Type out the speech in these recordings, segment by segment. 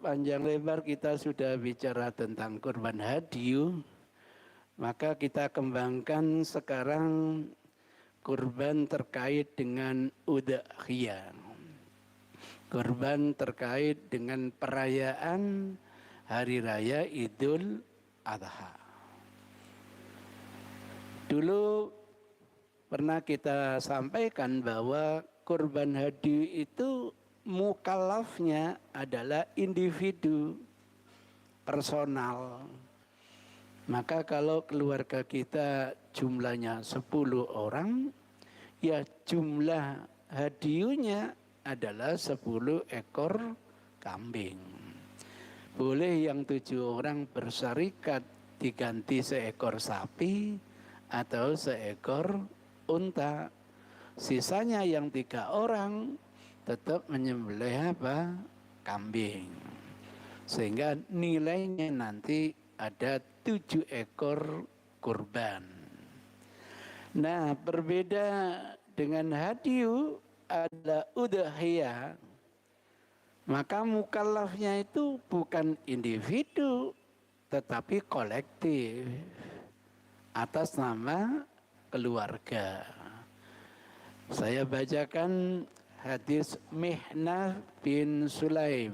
panjang lebar kita sudah bicara tentang kurban hadyu, maka kita kembangkan sekarang kurban terkait dengan udhiyah. Kurban terkait dengan perayaan Hari Raya Idul Adha. Dulu pernah kita sampaikan bahwa kurban hadyu itu mukallafnya adalah individu personal. Maka kalau keluarga kita jumlahnya 10 orang, ya jumlah hadyunya adalah 10 ekor kambing. Boleh yang 7 orang bersarikat diganti seekor sapi atau seekor unta. Sisanya yang 3 orang tetap menyembelih apa? Kambing. Sehingga nilainya nanti ada 7 ekor kurban. Nah, berbeda dengan hadyu adalah udhiyah. Maka mukallafnya itu bukan individu, tetapi kolektif atas nama keluarga. Saya bacakan hadis Mihnah bin Sulaim.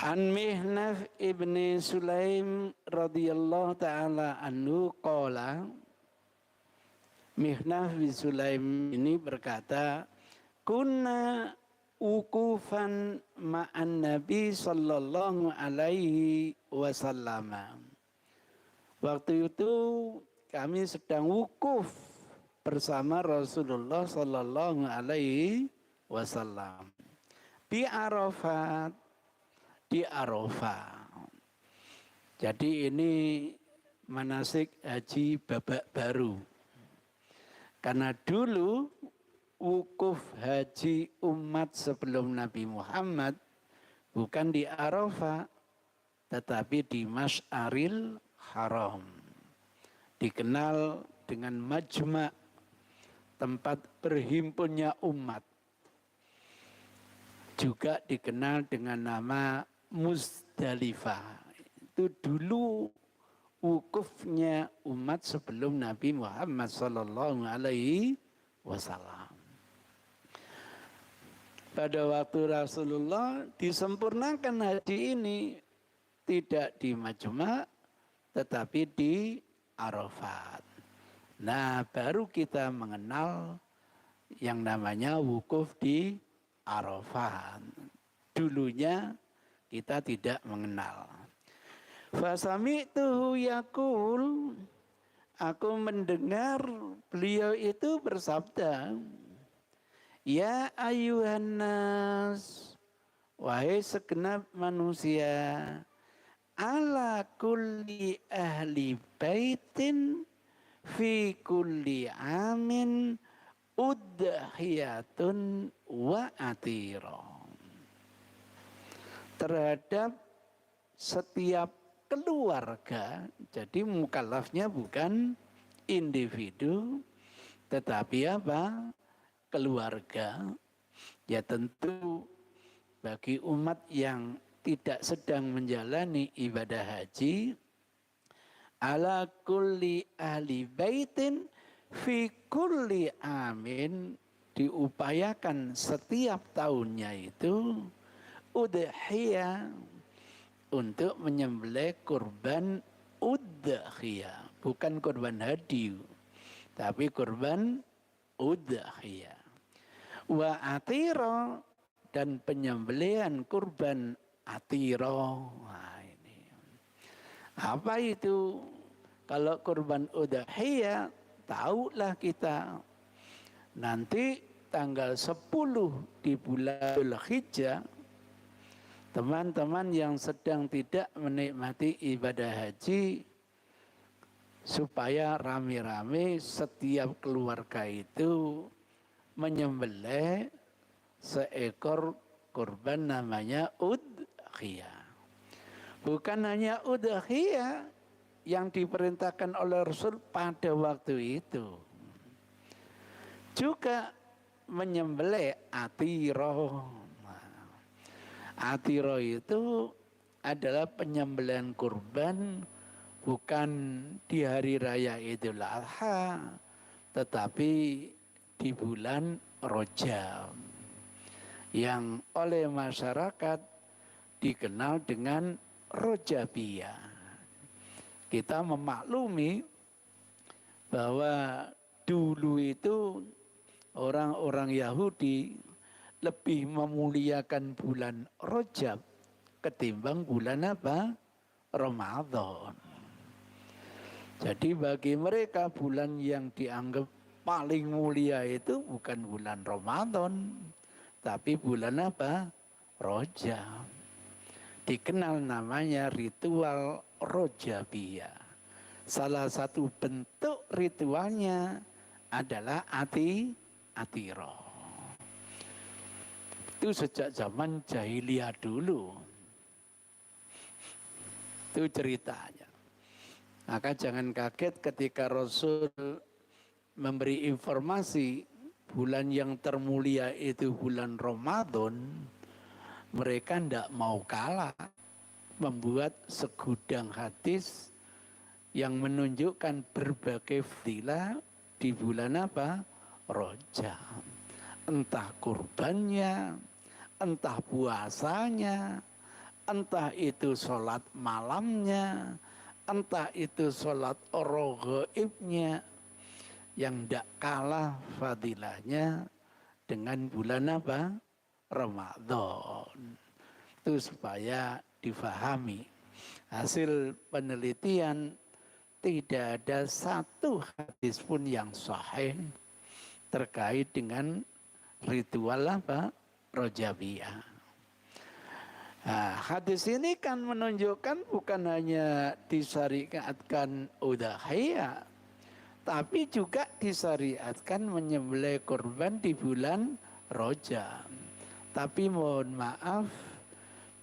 An Mihnah ibni Sulaim radhiyallahu ta'ala anhu qala, Mihnah bin Sulaim ini berkata, kunna wukufan ma'an Nabi sallallahu alaihi wasallam. Waktu itu kami sedang wukuf bersama Rasulullah sallallahu alaihi wasallam di Arafat, di Arafah. Jadi ini manasik haji babak baru. Karena dulu wukuf haji umat sebelum Nabi Muhammad bukan di Arafah, tetapi di Masy'aril Haram. Dikenal dengan majma', tempat berhimpunnya umat. Juga dikenal dengan nama Muzdalifah. Itu dulu wukufnya umat sebelum Nabi Muhammad sallallahu alaihi wasallam. Pada waktu Rasulullah disempurnakan haji ini tidak di Majma' tetapi di Arafat. Nah, baru kita mengenal yang namanya wukuf di Arafat. Dulunya kita tidak mengenal. Fasami'tuhu yaqul, aku mendengar beliau itu bersabda, ya ayuhan nas, wahai segenap manusia, ala kulli ahli baitin fi kulli amin udhiyatun wa atira. Terhadap setiap keluarga, jadi mukallafnya bukan individu tetapi apa? Keluarga. Ya tentu bagi umat yang tidak sedang menjalani ibadah haji, ala kulli ahli baitin fi kulli amin, diupayakan setiap tahunnya itu udhiyah, untuk menyembelih kurban udhiyah, bukan kurban hadyu, tapi kurban udhiyah. Wa atira, dan penyembelihan kurban atira. Nah, ini apa itu? Kalau kurban udhiyah, tahulah kita nanti tanggal 10 di bulan Dzulhijjah, teman-teman yang sedang tidak menikmati ibadah haji, supaya rame-rame setiap keluarga itu menyembelih seekor kurban namanya udhiyah. Bukan hanya udhiyah yang diperintahkan oleh Rasul pada waktu itu, juga menyembelih atira. Atiro itu adalah penyembelihan kurban bukan di hari raya Idul Adha, tetapi di bulan Rajab yang oleh masyarakat dikenal dengan Rojabiyah. Kita memaklumi bahwa dulu itu orang-orang Yahudi lebih memuliakan bulan Rajab ketimbang bulan apa? Ramadan. Jadi bagi mereka bulan yang dianggap paling mulia itu bukan bulan Ramadan, tapi bulan apa? Rajab. Dikenal namanya ritual Rojabiyah. Salah satu bentuk ritualnya adalah atiro. Itu sejak zaman jahiliyah dulu. Itu ceritanya. Maka jangan kaget ketika Rasul memberi informasi bulan yang termulia itu bulan Ramadan, mereka tidak mau kalah membuat segudang hadis yang menunjukkan berbagai fadilah di bulan apa? Rajab. Entah kurbannya, entah puasanya, entah itu sholat malamnya, entah itu sholat rogoibnya, yang tidak kalah fadilahnya dengan bulan apa? Ramadan. Itu supaya difahami. Hasil penelitian tidak ada satu hadis pun yang sahih terkait dengan ritual apa? Rajabiyah. Nah, hadis ini kan menunjukkan bukan hanya disyariatkan udhiyah, tapi juga disyariatkan menyembelih kurban di bulan Rajab. Tapi mohon maaf,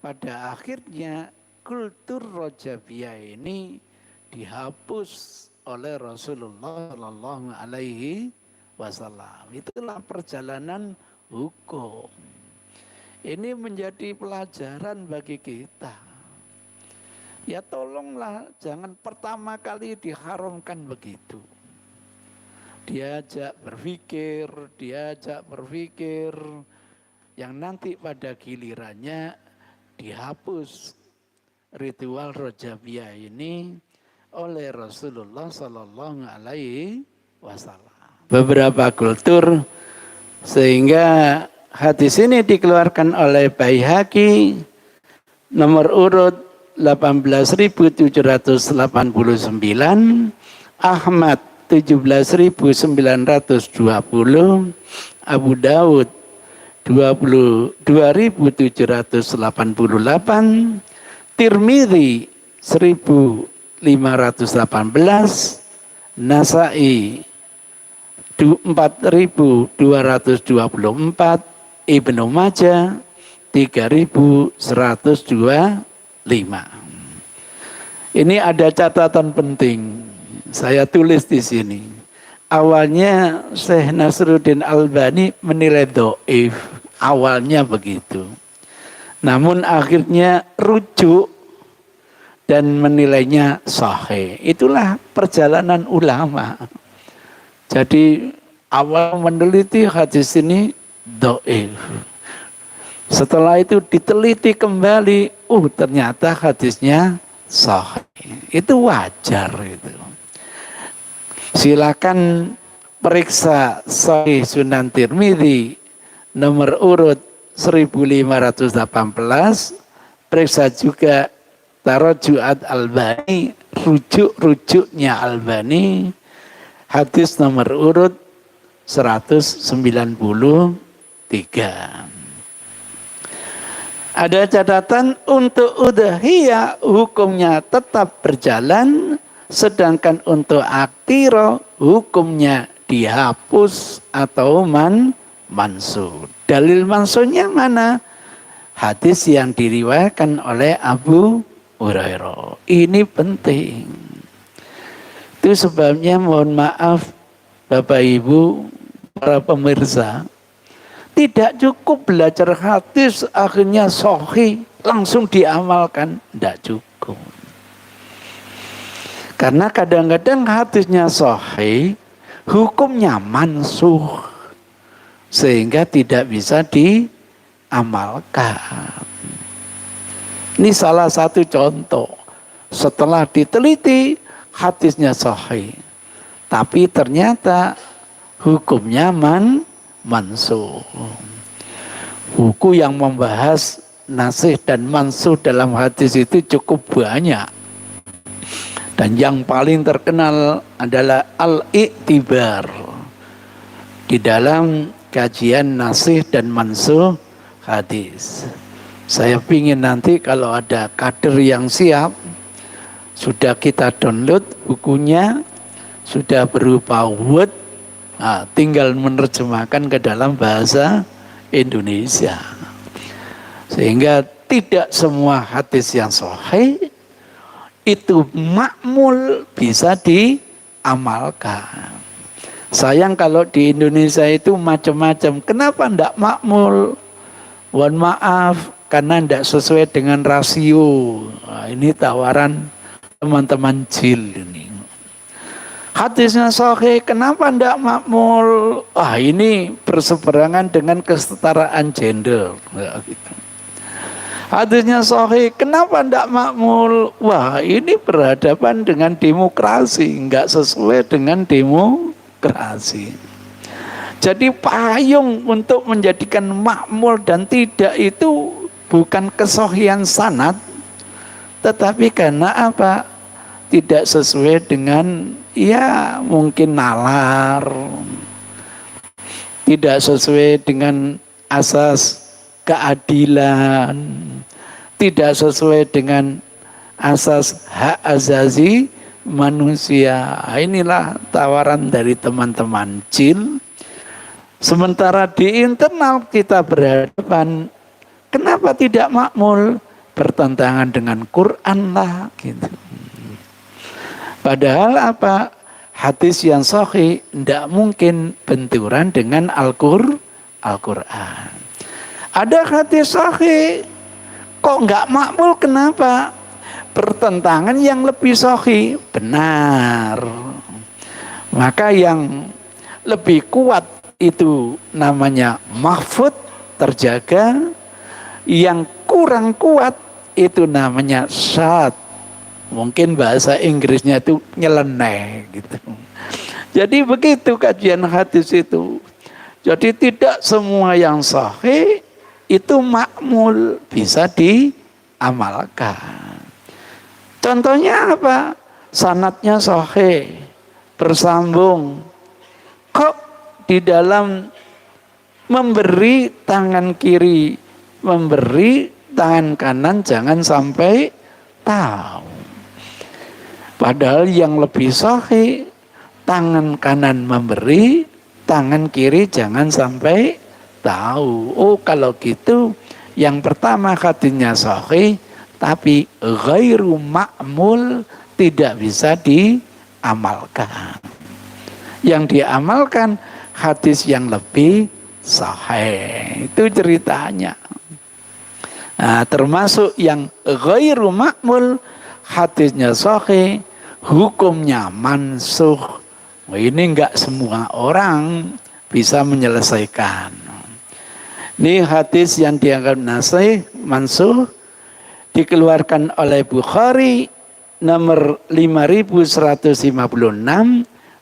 pada akhirnya kultur Rajabiyah ini dihapus oleh Rasulullah Shallallahu Alaihi Wasallam. Itulah perjalanan hukum. Ini menjadi pelajaran bagi kita. Ya tolonglah, jangan pertama kali diharamkan begitu. Diajak berpikir, yang nanti pada gilirannya dihapus ritual Rajabiyah ini oleh Rasulullah Sallallahu Alaihi Wasallam. Beberapa kultur sehingga hadis ini dikeluarkan oleh Baihaqi nomor urut 18.789, Ahmad 17.920, Abu Daud 22.788, Tirmidzi 1.518, Nasai 4.224, Ibnu Majah 3.125. Ini ada catatan penting, saya tulis di sini. Awalnya Syekh Nasruddin Albani menilai dhaif, awalnya begitu. Namun akhirnya rujuk dan menilainya sahih. Itulah perjalanan ulama. Jadi awal meneliti hadis ini dhaif. Setelah itu diteliti kembali, ternyata hadisnya sahih. Itu wajar itu. Silakan periksa Sahih Sunan Tirmidzi nomor urut 1518, periksa juga Taraju'at Albani, rujuk-rujuknya Albani, hadis nomor urut 193. Ada catatan untuk udhiyah hukumnya tetap berjalan, sedangkan untuk aktiro hukumnya dihapus atau mansukh. Dalil mansukhnya mana? Hadis yang diriwayatkan oleh Abu Hurairah. Ini penting. Itu sebabnya mohon maaf Bapak Ibu, para pemirsa, Tidak cukup belajar hadis akhirnya sahih langsung diamalkan, tidak cukup. Karena kadang-kadang hadisnya sahih, hukumnya mansuh, sehingga tidak bisa diamalkan. Ini salah satu contoh. Setelah diteliti, hadisnya sahih, tapi ternyata hukumnya mansuh. Buku yang membahas nasikh dan mansuh dalam hadis itu cukup banyak. Dan yang paling terkenal adalah Al-I'tibar. Di dalam kajian nasikh dan mansuh hadis. Saya ingin nanti kalau ada kader yang siap, sudah kita download bukunya, sudah berupa Word, nah, tinggal menerjemahkan ke dalam bahasa Indonesia. Sehingga tidak semua hadis yang sahih itu makmul bisa diamalkan. Sayang kalau di Indonesia itu macam-macam. Kenapa tidak makmul? Mohon maaf, karena tidak sesuai dengan rasio. Nah, ini tawaran teman-teman jil ini. Hadisnya sahih, kenapa tidak makmul? Ini berseberangan dengan kesetaraan gender. Hadisnya sahih, kenapa tidak makmul? Ini berhadapan dengan demokrasi, nggak sesuai dengan demokrasi. Jadi payung untuk menjadikan makmul dan tidak itu bukan kesahihan sanad, tetapi karena apa? Tidak sesuai dengan mungkin nalar, tidak sesuai dengan asas keadilan, tidak sesuai dengan asas hak azazi manusia. Inilah tawaran dari teman-teman jil. Sementara di internal kita berhadapan, kenapa tidak makmul? Bertentangan dengan Quran lah gitu. Padahal apa? Hadis yang sahih tidak mungkin benturan dengan Al-Quran. Ada hadis sahih, kok nggak makmul, kenapa? Pertentangan yang lebih sahih, benar. Maka yang lebih kuat itu namanya mahfud, terjaga. Yang kurang kuat itu namanya syad. Mungkin bahasa Inggrisnya itu nyeleneh gitu. Jadi begitu kajian hadis itu. Jadi tidak semua yang sahih itu makmul bisa diamalkan. Contohnya apa? Sanadnya sahih, bersambung. Kok di dalam memberi tangan kiri, memberi tangan kanan jangan sampai tahu. Padahal yang lebih sahih, tangan kanan memberi, tangan kiri jangan sampai tahu. Kalau gitu, yang pertama hadisnya sahih, tapi ghairu ma'mul, tidak bisa diamalkan. Yang diamalkan hadis yang lebih sahih. Itu ceritanya. Nah, termasuk yang ghairu ma'mul, hadisnya sahih, hukumnya mansuh. Ini enggak semua orang bisa menyelesaikan. Ini hadis yang dianggap mansuh dikeluarkan oleh Bukhari nomor 5156,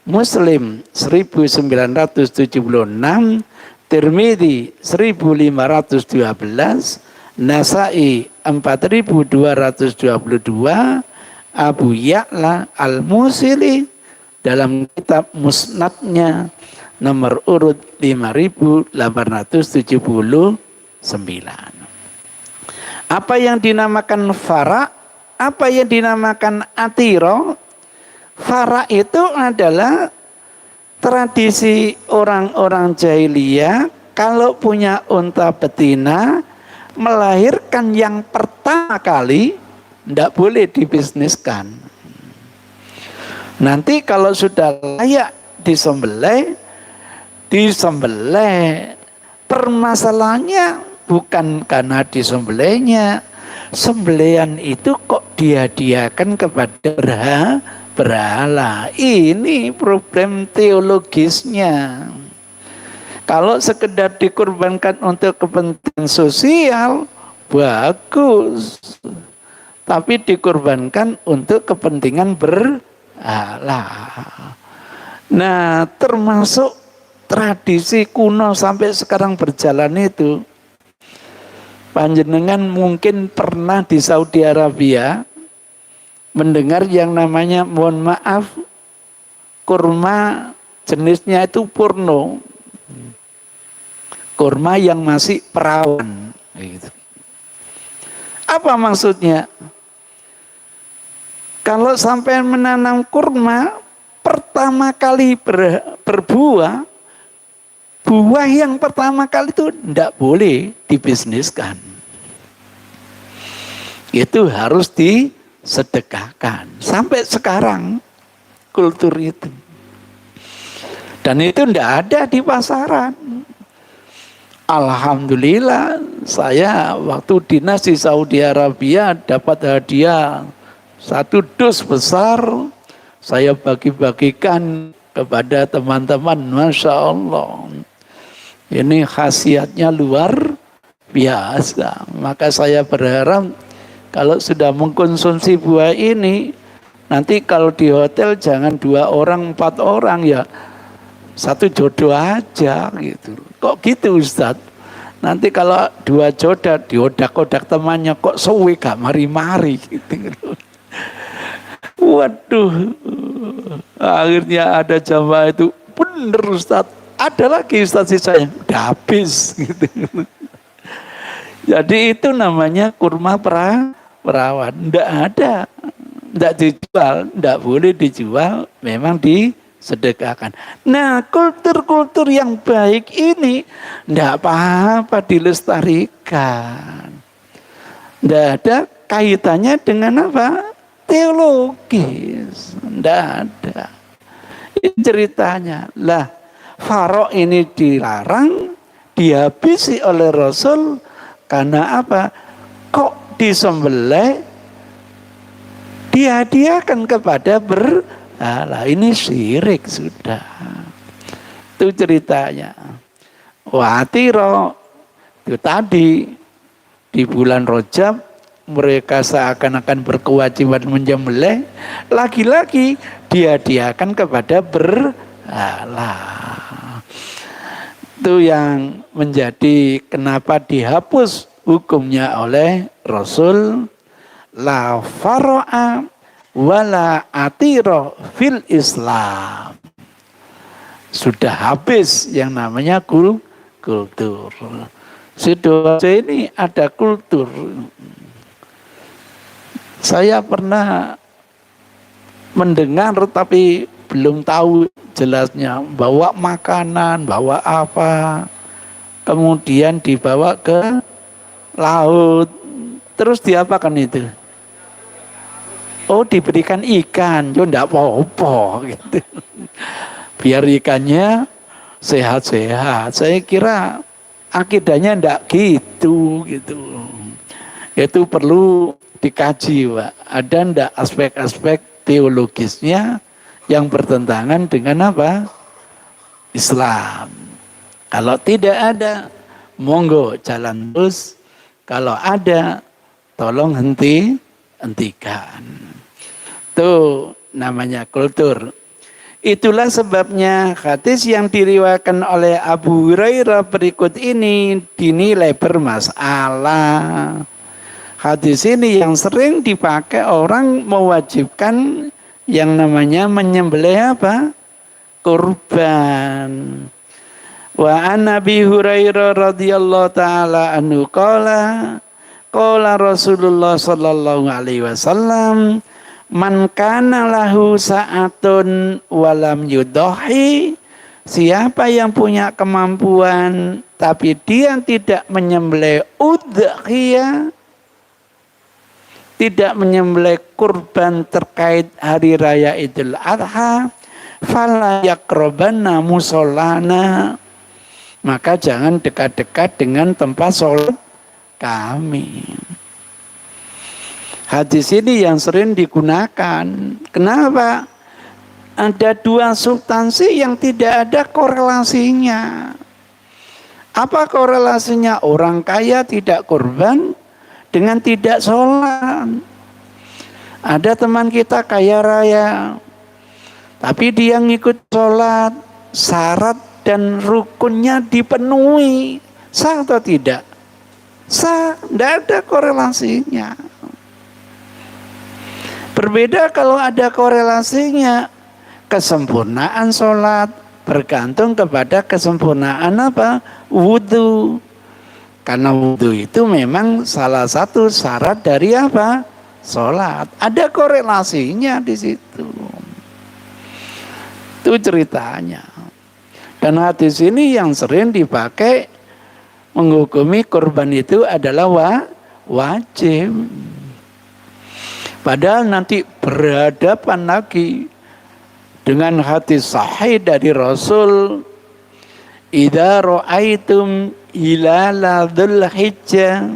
Muslim 1976, Tirmidzi 1512, Nasai 4222, Abu Ya'la Al-Musili dalam kitab Musnadnya nomor urut 5879. Apa yang dinamakan fara', apa yang dinamakan atiro? Fara' itu adalah tradisi orang-orang jahiliyah kalau punya unta betina melahirkan yang pertama kali tidak boleh dibisniskan. Nanti kalau sudah layak disembelih Permasalahannya bukan karena disembelihnya, sembelihan itu kok dihadiahkan kepada berhala. Ini problem teologisnya. Kalau sekedar dikorbankan untuk kepentingan sosial, bagus. Tapi dikorbankan untuk kepentingan berhala. Nah, termasuk tradisi kuno sampai sekarang berjalan itu. Panjenengan mungkin pernah di Saudi Arabia mendengar yang namanya, mohon maaf, kurma jenisnya itu purno. Kurma yang masih perawan. Gitu. Apa maksudnya? Kalau sampai menanam kurma, pertama kali berbuah, buah yang pertama kali itu tidak boleh dibisniskan. Itu harus disedekahkan. Sampai sekarang kultur itu. Dan itu tidak ada di pasaran. Alhamdulillah, saya waktu dinas di Saudi Arabia dapat hadiah 1 dus besar, saya bagi-bagikan kepada teman-teman, Masya Allah. Ini khasiatnya luar biasa. Maka saya berharap kalau sudah mengkonsumsi buah ini, nanti kalau di hotel jangan 2 orang, 4 orang ya, 1 jodoh aja gitu. Kok gitu Ustadz? Nanti kalau 2 jodoh diodak-odak temannya, kok suwe gak mari-mari gitu. Waduh, akhirnya ada jamaah itu, bener Ustadz, ada lagi Ustadz sisa yang udah habis gitu. Jadi itu namanya kurma perawan, ndak ada, ndak dijual, ndak boleh dijual, memang disedekahkan. Nah, kultur-kultur yang baik ini ndak apa-apa dilestarikan. Ndak ada kaitannya dengan apa? Teologis, tidak ada. Ini ceritanya. Lah, farok ini dilarang, dihabisi oleh Rasul karena apa? Kok disembelih, dihadiahkan kepada berhala. Ini syirik sudah. Itu ceritanya. Watiro itu tadi di bulan Rajab mereka seakan-akan berkewajiban menyembelih, lagi-lagi dihadiahkan kepada berhala. Itu yang menjadi kenapa dihapus hukumnya oleh Rasul. La faro'a wala atiro fil Islam. Sudah habis yang namanya kultur. Sidoarjo ini ada kultur. Saya pernah mendengar tapi belum tahu jelasnya, bawa makanan, bawa apa, kemudian dibawa ke laut, terus diapakan itu? Oh, diberikan ikan, yo ndak apa-apa gitu. Biar ikannya sehat-sehat. Saya kira akidahnya ndak gitu. Itu perlu dikaji, Pak. Ada ndak aspek-aspek teologisnya yang bertentangan dengan apa? Islam. Kalau tidak ada, monggo jalan terus. Kalau ada, tolong hentikan. Itu namanya kultur. Itulah sebabnya hadis yang diriwayatkan oleh Abu Hurairah berikut ini dinilai bermasalah. Hadis ini yang sering dipakai orang mewajibkan yang namanya menyembelih apa? Kurban. Wa an Abi Hurairah radhiyallahu taala anhu qala Rasulullah sallallahu alaihi wasallam, man kana lahu sa'atun walam yudahi, siapa yang punya kemampuan tapi dia tidak menyembelih udhiyah, tidak menyembelih kurban terkait hari raya Idul Adha, fala yaqrabanna musallana, maka jangan dekat-dekat dengan tempat sholat kami. Hadis ini yang sering digunakan. Kenapa? Ada dua substansi yang tidak ada korelasinya. Apa korelasinya? Orang kaya tidak kurban dengan tidak sholat. Ada teman kita kaya raya, tapi dia ngikut sholat, syarat dan rukunnya dipenuhi. Sah atau tidak? Sah, tidak ada korelasinya. Berbeda kalau ada korelasinya, kesempurnaan sholat bergantung kepada kesempurnaan apa? Wudhu. Karena wudhu itu memang salah satu syarat dari apa? Sholat. Ada korelasinya di situ. Itu ceritanya. Dan hadis ini yang sering dipakai menghukumi kurban itu adalah wajib. Padahal nanti berhadapan lagi dengan hadis sahih dari Rasul, idza ra'aitum hilala dzulhijjah,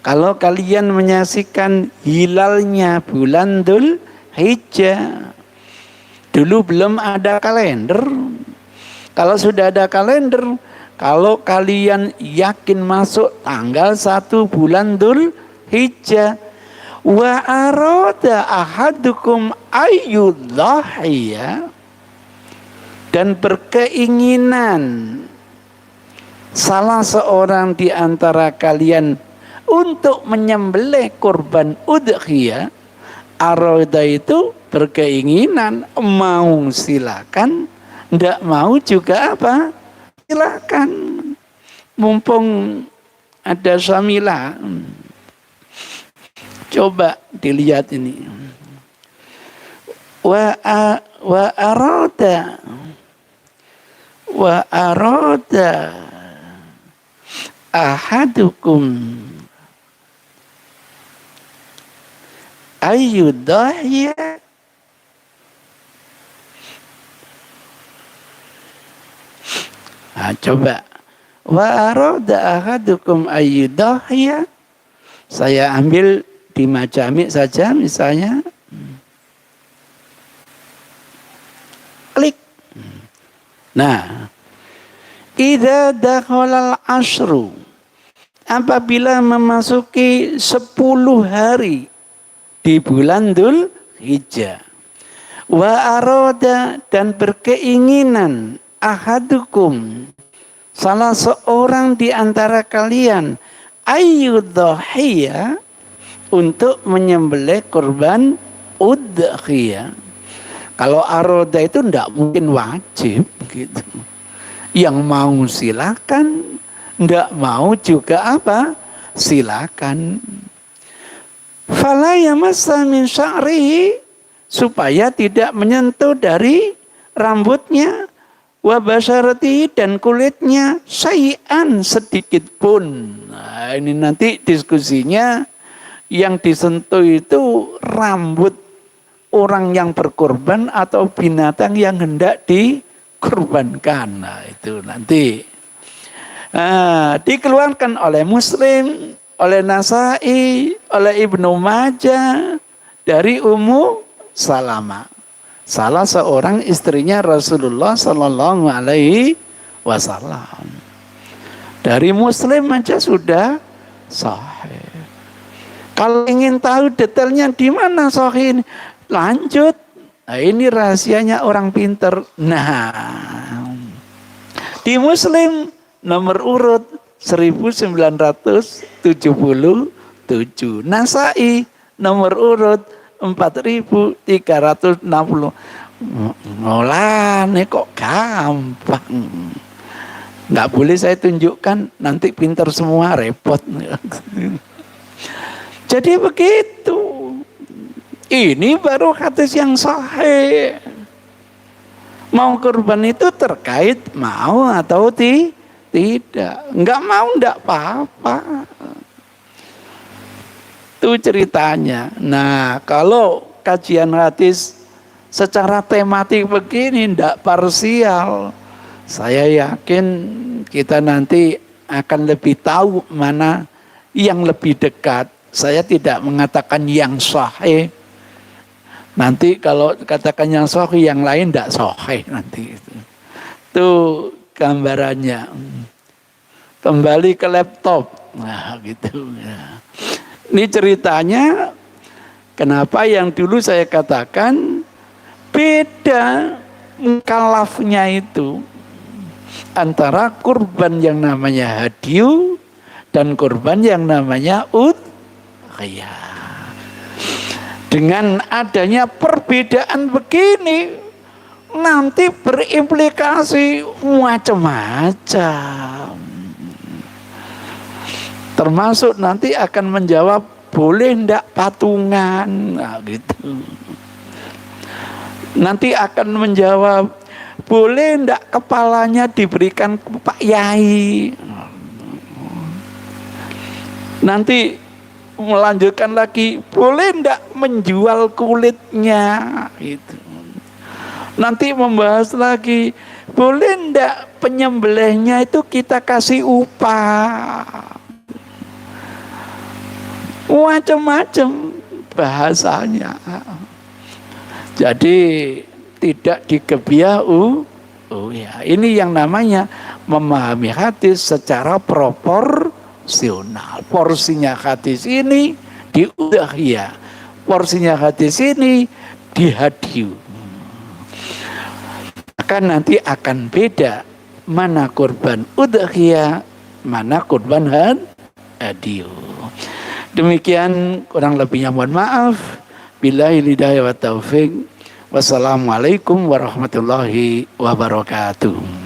kalau kalian menyaksikan hilalnya bulan Dzulhijjah. Dulu belum ada kalender. Kalau sudah ada kalender, kalau kalian yakin masuk tanggal 1 bulan Dzulhijjah, wa arada ahadukum ayyudhahiya, dan berkeinginan salah seorang di antara kalian untuk menyembelih kurban udhiyah. Arada itu berkeinginan, mau silakan, ndak mau juga apa? Silakan. Mumpung ada samila. Coba dilihat ini. Wa arada ahadukum ayyudahya coba. Wa arada ahadukum ayyudahya, saya ambil di Majami' saja misalnya. Klik. Nah, idza dakhalal ashru, apabila memasuki 10 hari di bulan Dzulhijjah, wa arada, dan berkeinginan, ahadukum, salah seorang di antara kalian, ayyudhiyah, untuk menyembelih kurban udhiyah. Kalau aroda itu tidak mungkin wajib gitu. Yang mau silakan, tidak mau juga apa? Silakan. Fala yamassa min sya'rihi, supaya tidak menyentuh dari rambutnya, wa basyaratihi, dan kulitnya, syai'an, sedikit pun. Nah, ini nanti diskusinya. Yang disentuh itu rambut orang yang berkorban atau binatang yang hendak dikorbankan. Nah, itu nanti dikeluarkan oleh Muslim, oleh Nasa'i, oleh Ibnu Majah dari Ummu Salamah, salah seorang istrinya Rasulullah Sallallahu Alaihi Wasallam. Dari Muslim aja sudah sahih. Kalau ingin tahu detailnya di mana sahih ini, lanjut. Nah, ini rahasianya orang pinter. Nah, di Muslim nomor urut 1977, Nasa'i nomor urut 4360. Mulane kok gampang. Nggak boleh saya tunjukkan, nanti pinter semua, repot. Jadi begitu. Ini baru hadis yang sahih. Mau kurban itu terkait mau atau tidak. Enggak mau, enggak apa-apa. Itu ceritanya. Nah, kalau kajian hadis secara tematik begini, enggak parsial. Saya yakin kita nanti akan lebih tahu mana yang lebih dekat. Saya tidak mengatakan yang sahih. Nanti kalau katakan yang sahih, yang lain tidak sahih nanti. Itu gambarannya. Kembali ke laptop. Nah gitu. Ini ceritanya kenapa yang dulu saya katakan beda mukalafnya itu antara kurban yang namanya hadiyu dan kurban yang namanya udhiyah. Dengan adanya perbedaan begini nanti berimplikasi macam-macam. Termasuk nanti akan menjawab boleh ndak patungan, nah, gitu. Nanti akan menjawab boleh ndak kepalanya diberikan ke Pak Yai. Nanti melanjutkan lagi boleh ndak menjual kulitnya, gitu. Nanti membahas lagi boleh ndak penyembelihnya itu kita kasih upah. Macam-macam bahasanya. Jadi tidak dikebiah ya. Ini yang namanya memahami hadis secara proporsional. Porsinya hadis ini di udhiyah, porsinya hadis ini di hadiyu. Maka nanti akan beda mana kurban udhiyah, mana kurban hadiyu. Demikian, kurang lebihnya mohon maaf. Billahi hidayah wa taufik. Wassalamualaikum warahmatullahi wabarakatuh.